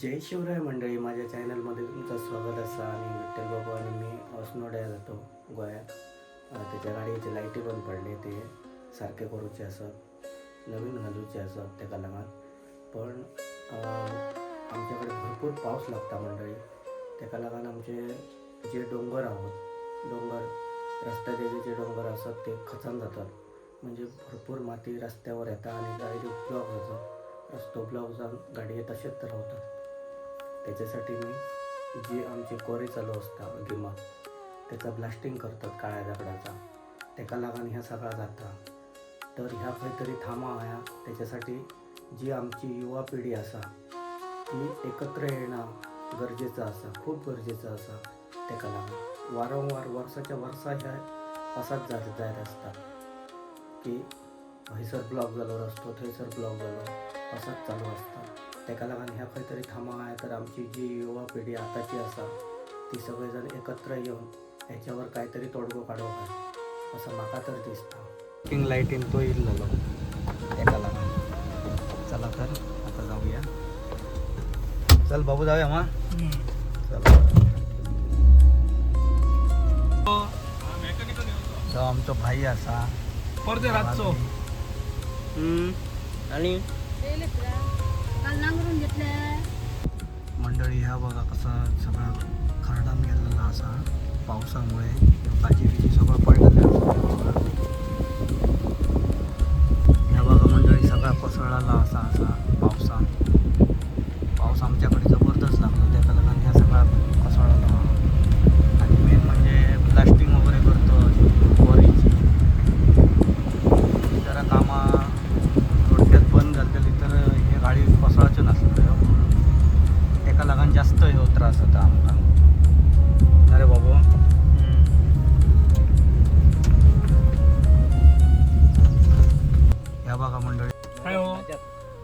जय शिवराय मंडळी, माझ्या चॅनलमध्ये तुमचं स्वागत असा. आणि विठ्ठल बाबू आणि मी अस्नोड्या जातो गोव्यात. त्याच्या गाडीचे लाईटी पण पडले, ते सारखे करूचे असत, नवीन घालूचे असत त्या लागून. पण आमच्याकडे भरपूर पाऊस लागता मंडळी. त्या लागून आमचे जे डोंगर आहोत, रस्त्याचे जे डोंगर असत ते खचून जातात. म्हणजे भरपूर माती रस्त्यावर येतात आणि गाडी ब्लॉक जातात. रस्तो ब्लॉक जाऊन गाडी तसेच तर होतात. त्याच्यासाठी मी जी आमची कोरी चालू असता गिमा, त्याचा ब्लास्टिंग करतात काळ्या दगडाचा. त्याका लागून ह्या सगळा जाता. तर ह्या काहीतरी थांबा ह्या त्याच्यासाठी जी आमची युवा पिढी असा ती एकत्र येणं गरजेचं असा, खूप गरजेचं असा. त्याका लागून वारंवार वर्षाच्या वर्षा ह्या असाच जायत असतात की हयसर ब्लॉक झालो रस्तो, थंयसर ब्लॉक झालो, असाच चालू असतात. त्याका लागून ह्या काहीतरी थांबा आहे. तर आमची जी युवा पिढी आताची असा ती सगळेजण एकत्र येऊन ह्याच्यावर काहीतरी तोडगो काढू आहे असं म्हाका तर दिसतं. किंग लाईटीन तो इल्लो त्याका लागून. चला तर आता जाऊया. चल बाबू जाऊया मग. चला तो आमचो भाई असा परते रातचो आणि मंडळी ह्या बघा कसं सगळं खरडान गेलेला असा पावसामुळे. भाजी बिजी सगळं पडलेलं असं. ह्या बघा मंडळी सगळा कोसळलेला असा पाऊस आमच्याकडे जबरदस्त लागतो. त्या कारण ह्या सगळा कोसळलेला. आणि मेन म्हणजे ब्लास्टिंग वगैरे करतो कोरीची. जरा कामा थोडक्यात बंद झाली तर हे गाडी कोसळायचं नसतं. त्याका लागून जास्त ह्यो त्रास होता आमकां. अरे बाबू या बघा मंडळी काय हो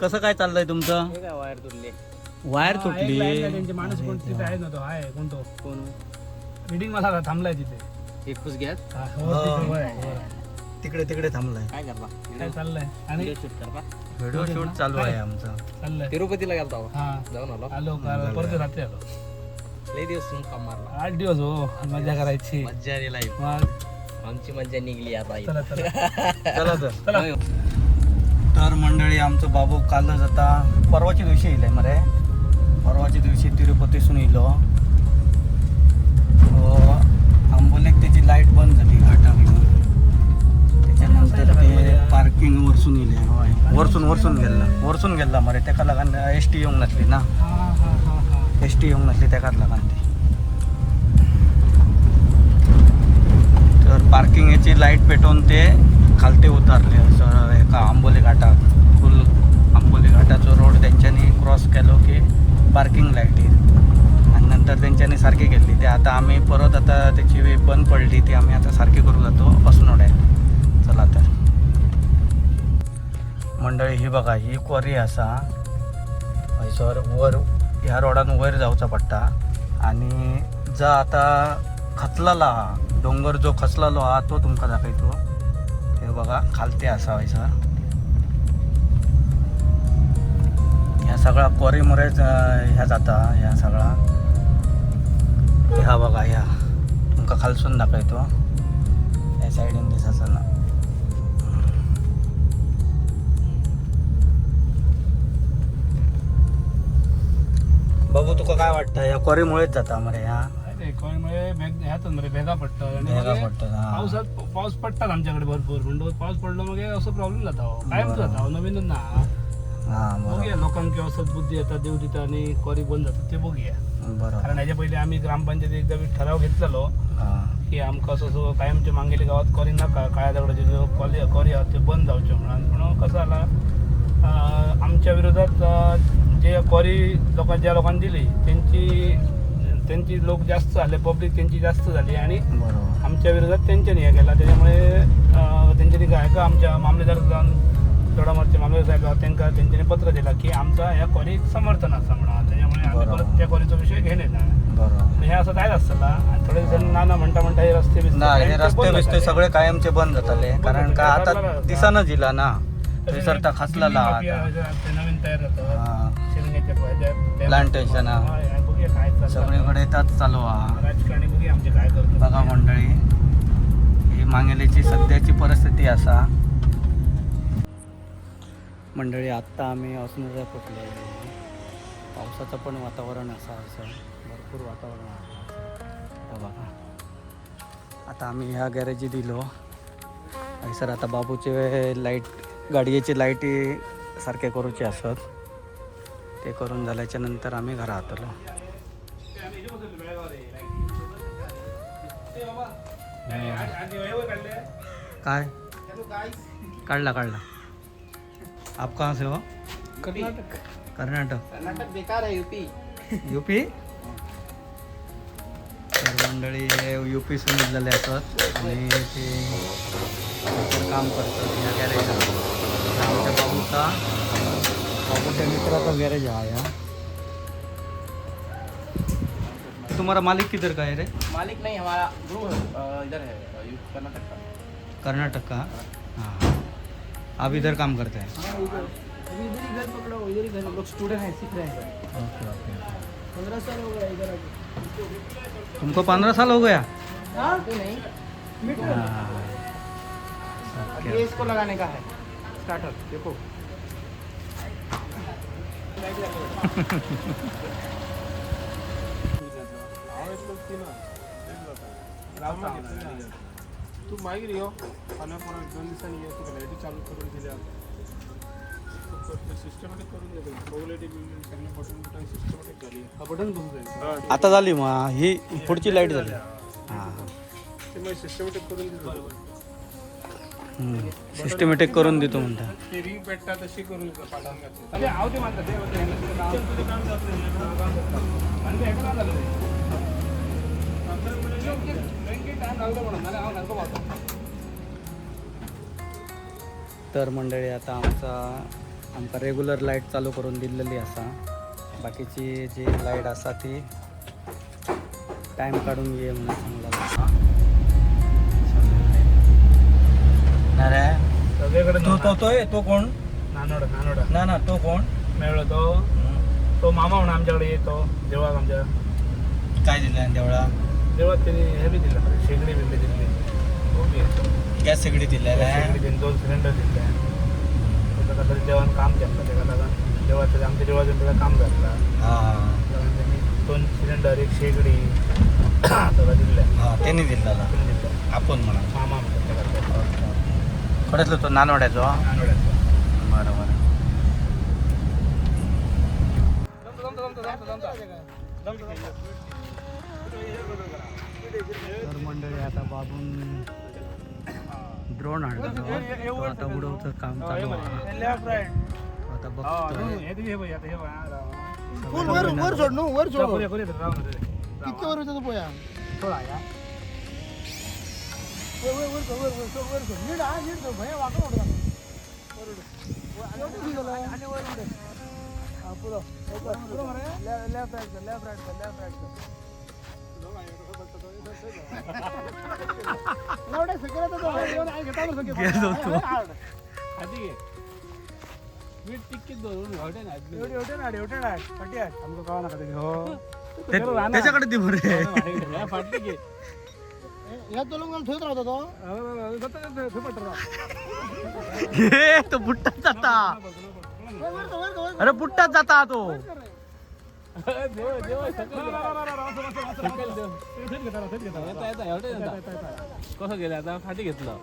कसं काय चाललंय तुमचं? वायर तुटली. त्यांचे माणूस कोण तिथे आहे ना, तो आहे कोण, तो कोण रीडिंग मला थांबलाय तिथे. खुश घ्या हा, हो, तिथे वर आहे, वर आहे. तिकडे थांबलाय. काय करता काय चाललंय आणि व्हिडिओ शूट चालू आहे आमचं. चाललंय तिरुपतीला गेलता हो. हा जाऊन आलो काल परत रात्री आलो. लय दिवस काम मारला. 8 दिवस हो, मजा करायची. मज्जा आली लाईफ. मग आमची मज्जा निघली आता. चला चला तर. चला तर मंडळी आमचं बाबू कालच आता परवाच्या दिवशी येईल मरे. परवाच्या दिवशी तिरुपतीसून येलो. आंबोलेक त्याची लाईट बंद झाली घाटा घेऊन. त्याच्यानंतर ते पार्किंग वरसून येले. होय वरसून गेला मरे. त्याका लागून एस टी येऊन नसली ना. एस टी येऊन नसली त्याकाच लागून ती. तर पार्किंग याची लाईट पेटवून ते खालते उतारले असं एका आंबोली घाटात. फुल आंबोली घाटाचा रोड त्यांच्यानी क्रॉस केलो की पार्किंग लाईट येईल. आणि नंतर त्यांच्यानी सारखी घेतली. ते आता आम्ही परत आता त्याची बंद पडली ती आम्ही आता सारखी करू जातो अस्नोड्या. चला तर मंडळी ही बघा ही क्वारी असा. हयसर वर ह्या रोडान वयर जावचा पडटा. आणि जा आता खचलेला हा डोंगर जो खचलेलो हा तो तुमकां दाखयतो. हे बघा खालते असा हयसर. ह्या सगळा क्वारी मुळेच ह्या जाता. ह्या सगळा ह्या बघा ह्या तुमकां खालसून दाखयतो. ह्या सायडीन दिसता ना. बाबू तुका काय वाटतं या क्वारीमुळेच जाता मरे? ह्या भेगा पडतात. पाऊस पडतात आमच्याकडे भरपूर. म्हणजे पाऊस पडलो मग असं प्रॉब्लेम जाता. कायम जाता नवीनच ना. बघूया लोकांना किंवा सद्बुद्धी येतात देव दिता आणि क्वारी बंद जातात ते बघूया. बरोबर. कारण ह्याच्या पहिले आम्ही ग्रामपंचायत एकदा ठराव घेतलेलो की आमकां असं कायमच्या मांगेली गावात क्वारी नका. काळ्या दगडाचे जो क्वारी आहात ते बंद जावचे म्हणून. पण कसं आला आमच्या विरोधात जे क्वारी ज्या लोकांनी दिली त्यांची लोक जास्त झाले, पब्लिक त्यांची जास्त झाली आणि आमच्या विरोधात त्यांच्यानी हे केला. त्याच्यामुळे त्यांच्यानी काय का आमच्या मामलेदार जाऊन दोडामार्गचे मामलेदार साहेब त्यांच्यानी पत्र दिला की आमचा या क्वारी समर्थन असा म्हणा. त्याच्यामुळे आम्ही परत त्या क्वारीचा विषय घेणे ना. हे असं काय असतं आणि थोडे जण नाना म्हणता हे रस्ते सगळे कायमचे बंद जाताले. कारण का आता दिसाना जिला ना. खचलेला नवीन तयार होतं Plantation, हा. बघूया काय चाललं. सगळीकडे त्याच चालू हा. राजकारणी बघूया आमचे काय करतो. बघा मंडळी, ही मांगेलीची सध्याची परिस्थिती असा. मंडळी आत्ता आम्ही असणार पोचलो. पावसाचं पण वातावरण असं भरपूर वातावरण आहे. बघा आता आम्ही ह्या गॅरेजी दिलो. सर आता बाबूचे लाईट, गाडयेची लाईटी सारखे करूचे असत. ते करून झाल्याच्या नंतर आम्ही घरात आलो. काय काढला आप कहाँ से हो? कर्नाटक. कर्नाटक. कर्नाटक बेकार आहे यूपी. यूपी. तर मंडळी हे यूपी सून निघलेले असत आणि ते इतर काम करतात या गॅरेजला. आमच्या बाबूच्या मित्राचा गॅरेज हा या. तुम्हारा मालिक किधर का है रे? मालिक नहीं, हमारा गुरु इधर है कर्नाटक का. कर्नाटक का. हाँ, आप इधर काम करते हैं. अभी इधर ही घर पकड़ा, इधर ही घर. हम लोग स्टूडेंट हैं, सीख रहे हैं. Okay okay. 15 साल हो गया इधर आके. तुमको 15 साल हो गया? हाँ तो नहीं. हाँ. अब ये इसको लगाने का है स्टार्टर. देखो तू मागीर यो फाल्यां परत 2 दिवसांनी ये. तुका लायटी चालू करून दिल्या. सिस्टमॅटिक करून देतो. मोबिलिटी सगळे बटन सिस्टमॅटिक झाली. हा बटन बघू जाईल. आता झाली मग ही पुढची लाईट झाली. हां ते मग सिस्टमॅटिक करून देतो. सिस्टमॅटिक करून देतो म्हणता. ते रिंग पेटता तशी करून पाठवून घातली. अरे आवते म्हणतात ते होते काम करतात. आणि ते एका झालं ते. तर मंडळी आता आमका रेग्युलर लाईट चालू करून दिलेली असा. बाकीची जी लाईट असा ती टाइम काढून ये म्हणून सांगला. अरे सगळीकडे तो कोण? नानोडा ना तो कोण? मिळलो तो मामा म्हणून आमच्याकडे येतो देवळात. आमच्या काय दिलं देवळा? देवळात त्यांनी हे बी दिलं, शेगडी बिगडी दिली. ओके, गॅस सगळी दिलेला शेगडी दिली, 2 सिलेंडर दिले. त्याचा तरी देवानं काम केलं. त्याला लागून देवाचं आमच्या देवाचं त्याला काम घातलं. हां त्यांनी 2 सिलेंडर, 1 शेगडी सगळं दिलं. हां त्यांनी दिलेला. दिलं आपण म्हणा मामा म्हणतात त्याला. खरंच तो नानवड्याचो. नानोड्याचं. बरं बरं. तर मंडळी आता बाबून ड्रोन आणला. तो आता उडवचं काम चालू आहे. आता बघतो वर सोड नो, वर सोड. किती किती वर होतं तो पोया? थोडा या वर सोड. नीट सोड. भैया वाकडं होतं. आणि वर उडे. हा पुढं. Left right. एवढे सगळं तर गेलो तो. आधी घे. वीट टिक्कीत धरून घावटे ना. एवढे ना पट्टी आहे. आमचं कवा नका ते. हो त्याच्याकडे दे बरे. फाटली घे. या तो लोक ठेवत राहतो तो. हे तो बुट्टाच जाता. अरे बुट्टाच जाता तो. कसं गेलं आता फाटी घेतलं.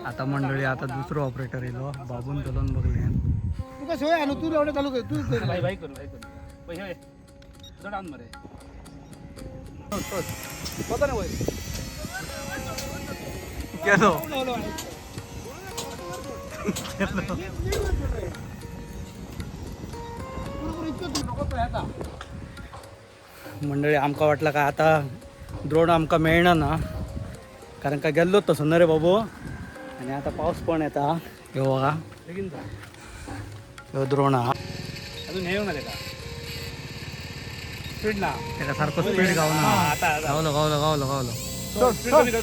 आता मंडळी आता दुसरं ऑपरेटर येलो. बाबून चलून बघले. तू कसं होय आणि तू एवढे चालू कर. तू कर. बाई करू पैसे जड आण मरे. होता ना वय केलो. मंडळी आमका वाटलं का आता ड्रोन आमका मिळणार ना, कारण का गेल्लो तसं ना रे बाबू. आणि आता पाऊस पण येता. हे बघा ह्यो ड्रोन हा. अजून हे ना त्याला स्पीड ना त्याला सारखं स्पीड गावना. आता गावलं. स्पीड कमी कर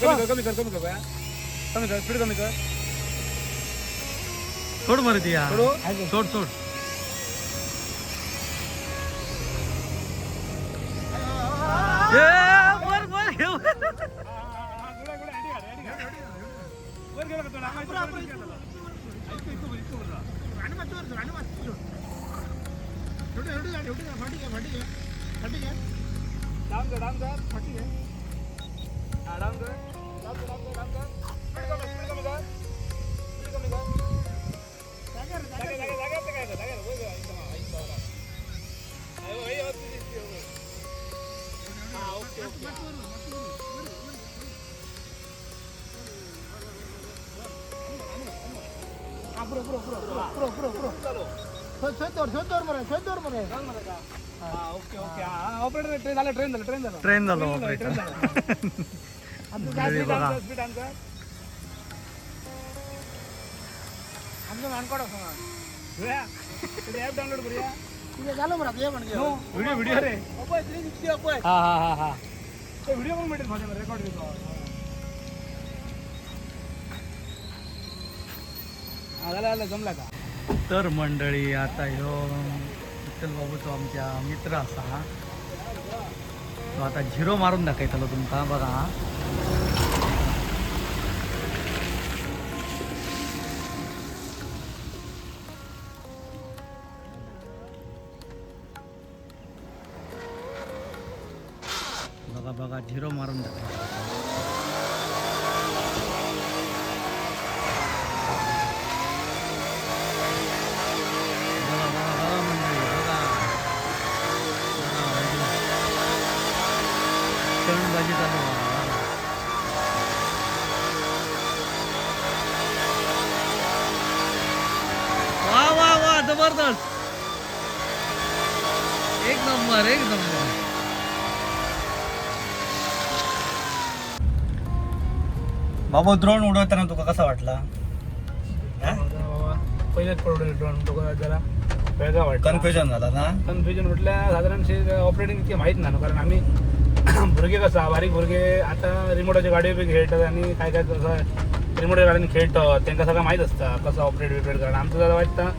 स्पीड कमी कर. सोड मरे ती सोडू? सोड सोड ए, वर वर घेऊ ट्रेन झालो ऑपरेटर मंडळी बघा डाउनलोड करूया व्हिडिओ व्हिडिओ रे हा हा हा हा व्हिडिओ पण भेटेल माझ्या रेकॉर्ड झाला जमला का तर मंडळी आता ह्यो विठ्ठल बाबूचो आमच्या मित्र असा तो आता झिरो मारून दाखयतलो तुमका बघा बघा बघा झिरो मारून दाखयतलो तळणबाजी चालू वा वा वा जबरदस्त एक नंबर बाबा ड्रोन उडवताना तुका कसा वाटला पहिलेच पडवले ड्रोन तो जरा वेगळा वाटला कन्फ्युजन झाला ना कन्फ्युजन म्हटलं साधारण ऑपरेटिंग इतके माहीत ना कारण आम्ही भुरगे कसा बारीक भुरगे आता रिमोटाच्या गाडीवर खेळतात आणि काय काय कसं रिमोटच्या गाडीने खेळतात त्यांना सगळं माहीत असतं कसं ऑपरेट करणं आमचं जरा वाटतं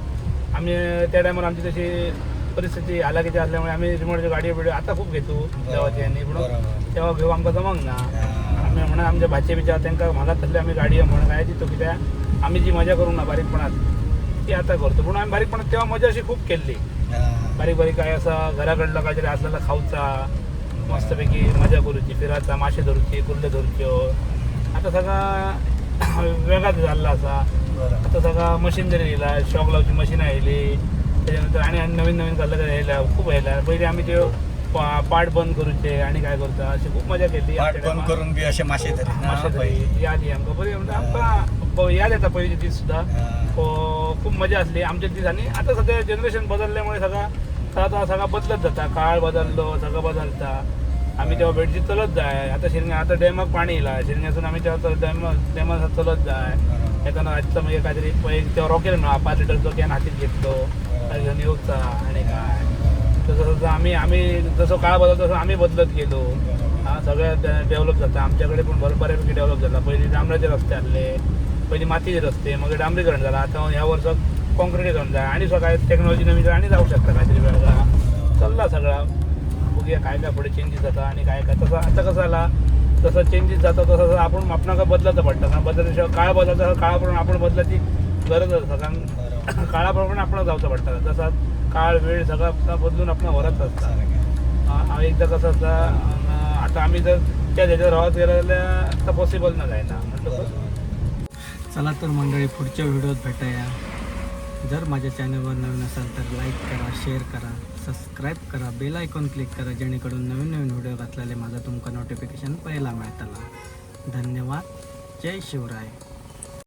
आम्ही त्या टायमाला आमची तशी परिस्थिती हालाकीची असल्यामुळे आम्ही रिमोटच्या गाडीवर आता खूप घेतो देवाची आणि म्हणून तेव्हा घेऊ आमका जमंग ना आम्ही म्हणून आमच्या भाचे बिचा त्यांना मागात थल्ले आम्ही गाडी म्हणून काय दितो की त्या आम्ही जी मजा करू ना बारीकपणात ती आता करतो म्हणून आम्ही बारीकपणात तेव्हा मजा अशी खूप केली बारीक बारीक काय असं घराकडलं काहीतरी असलेला खाऊचा मस्तपैकी मजा करूची फिरायचा मासे धरूची कुर्ले धरूच्यो आता सगळा वेगळाच झाला असा आता सगळा मशीनरी येयला शॉक लावची मशीन आयली त्याच्यानंतर आणि नवीन नवीन कलर यायला खूप यायला पहिले आम्ही ते पाट बंद करूचे आणि काय करता अशी खूप मजा केली बंद करून बी असे मासे मासे याद आहे आमका बरी आमका याद येता पहिली दीस सुद्धा खूप मजा असली आमच्या दीस आणि आता सध्या जनरेशन बदलल्यामुळे सगळा बदलत जाता काळ बदललो सगळं बदलता आम्ही तेव्हा बेडची चलत जाय आता आता डॅमाक पाणी येला शिरण्यातून आम्ही तेव्हा डॅमात चलत जाय एखादा आजचं म्हणजे काहीतरी तेव्हा रॉकेल मिळा 5 लिटरचं कॅन हातीत घेतलो काही घेऊन येऊचा आणि काय तसं आम्ही जसं काळ बदलतो तसं आम्ही बदलत गेलो सगळ्या डेव्हलप जाता आमच्याकडे पण बऱ्यापैकी डेव्हलप झाला पहिली डांबराचे रस्ते आणले पहिली मातीचे रस्ते मग डांबरीकरण झाला आता ह्या वर्षात कॉन्क्रीटीकरण झालं आणि सगळ्या टेक्नॉलॉजी नवीन आणि जाऊ शकता काहीतरी वेगळा चालला सगळा बघूया काय काय पुढे चेंजेस जातात आणि काय काय तसं आता कसं आला तसं चेंजेस जातं तसं आपण आपणाला बदलायचं पडतं ना बदलल्याशिवाय काळ बदलता काळाप्रमाणे आपण बदलायची गरज असतं कारण काळाप्रमाणे आपण जाऊचं पडतं तसं काळ वेळ सगळा बदलून आपण वरच असतं एकदा कसं असतं आता आम्ही जर त्या ह्याच्यात राहत गेल्या तर पॉसिबल न जाय ना म्हटलं चला तर मंडळी पुढच्या व्हिडिओत भेटाया जर माझ्या चॅनलवर नवीन असाल तर लाईक करा शेअर करा सबस्क्राईब करा बेल आयकॉन क्लिक करा जेणेकरून नवीन नवीन व्हिडिओ घातलेले माझा तुमका नोटिफिकेशन पहिला मिळतला धन्यवाद जय शिवराय